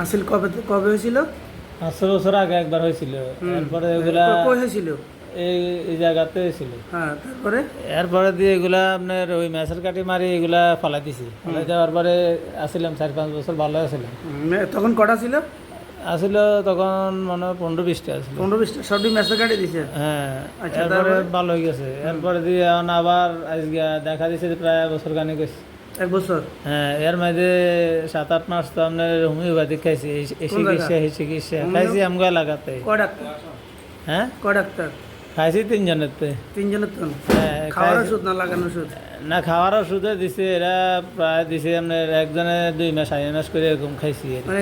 আসিল কবে কবে হয়েছিল? 5 বছর আগে একবার হয়েছিল। এরপরে এগুলা কই হয়েছিল? এই এই জায়গাতে হয়েছিল। হ্যাঁ, তারপরে এরপরে দিয়ে এগুলা আপনার ওই ম্যাচের কাটি মারি এগুলা ফালাই দিছি। ফালাই দেওয়ার পরে আসছিলাম 4-5 বছর ভালো আসছিলাম। তখন কটা ছিল? আসছিল তখন মনে হয় 15-20টা আসছিল। 15-20টা সবটি ম্যাচে কাটে দিছে। হ্যাঁ, আচ্ছা, এরপরে তারপরে? ভালো হয়ে গেছে। এরপরে দিয়ে এখন আবার আজকে দেখা দিচ্ছে যে প্রায় বছর খানিক হয়েছে। 1 বছর। হ্যাঁ, এর মধ্যে 7-8 মাস তো আপনার হোমিওপ্যাথিক খাইছি। এই চিকিৎসা এই চিকিৎসা খাইছি আমগা লাগাতে। কয় ডাক্তার? হ্যাঁ, কয় ডাক্তার? খাইছি 3 জনেরতে। 3 জনের তো? হ্যাঁ, খাওয়ার খাইছি। ওষুধ না লাগানো ওষুধ? না, খাওয়ার ওষুধে দিছে। এরা প্রায় দিছে আপনার একজনে 2 মাস 2.5 মাস করে এরকম খাইছি আর কি। মানে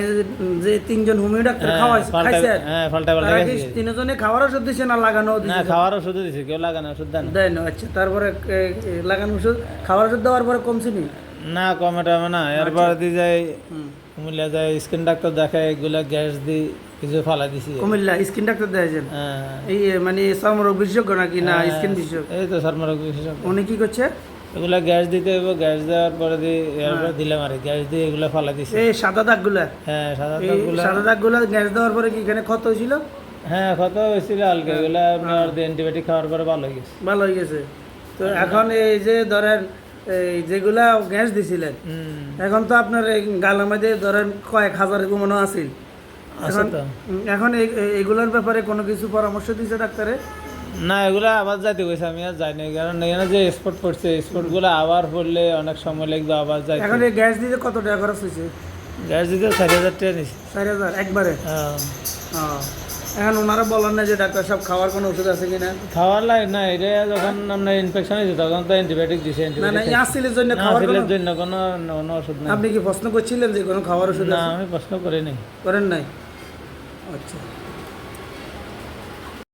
যে 3 জন হোমিও ডাক্তার হ্যাঁ, খাওয়াইছে খাইছে? হ্যাঁ, পাল্টা পাল্টা তারা কি খাইছি। 3 জনে খাওয়ার ওষুধ দিছে না লাগানো না, দিছে? খাওয়ার ওষুধও দিছে, কেউ লাগানো ওষুধ দেয় না। দেয় না। আচ্ছা, তারপরে লাগানো ওষুধ খাওয়ার ওষুধ দেওয়ার পরে কমছে নি? না, কমে টমে না। এরপর দিয়ে যাই হুম। কুমিল্লা যাই স্কিন ডাক্তার দেখায় এগুলা গ্যাস দিই কিছু ফালা দিছি। কুমিল্লা স্কিন ডাক্তার দেখাইছেন? হ্যাঁ, এই মানে চর্মরোগ বিশেষজ্ঞ নাকি না হ্যাঁ, স্কিন বিশেষজ্ঞ? এই তো চর্মরোগ বিশেষজ্ঞ। উনি কি করছে? এগুলা গ্যাস দিতে হবে, গ্যাস দেওয়ার পরে দিয়ে এরপর দিলাম আর কি। গ্যাস দিয়ে এগুলা ফালা দিছে। এই সাদা দাগগুলা? হ্যাঁ, সাদা এই দাগগুলা। সাদা দাগগুলা গ্যাস দেওয়ার পরে কি এখানে ক্ষত হয়েছিল? হ্যাঁ, ক্ষত হয়েছিল হালকা। এগুলা আপনার অ্যান্টিবায়োটিক খাওয়ার পরে ভালো হয়ে গেছে। ভালো হয়ে গেছে। তো এখন এই যে ধরেন এই যেগুলা গ্যাস দিছিলেন, এখন তো আপনার এই গালের মধ্যে ধরেন কয়েক হাজার মনে আছিল। আছে এখন তো। এখন এগুলোর ব্যাপারে কোনো কিছু পরামর্শ দিছে ডাক্তারে? না, এগুলা আবার যাইতে গেছে, আমি আর যাইনি। কারণ এখানে যে স্পট পড়ছে, স্পটগুলো আবার পড়লে অনেক সময় লাগবে আবার যাইতে। এখন এই গ্যাস দিতে কত টাকা খরচ হয়েছে? গ্যাস দিতে 4,000 টাকা নিছি। 4,000 একবারে? হ্যাঁ। এখন ওনারা বলেন না যে ডাক্তার সাহেব খাওয়ার কোনো ওষুধ আছে কিনা? খাওয়ার লাগে না, এটা যখন আপনার ইনফেকশন হয়েছে তখন তো অ্যান্টিবায়োটিক দিছে। না না, আসিলের জন্য খাওয়ার অ্যান্টিবায়োটিকের জন্য কোনো ওষুধ নেই। আপনি কি প্রশ্ন করছিলেন যে কোনো খাওয়ার ওষুধ না, আছে? আমি প্রশ্ন করিনি। করেন নাই? আচ্ছা।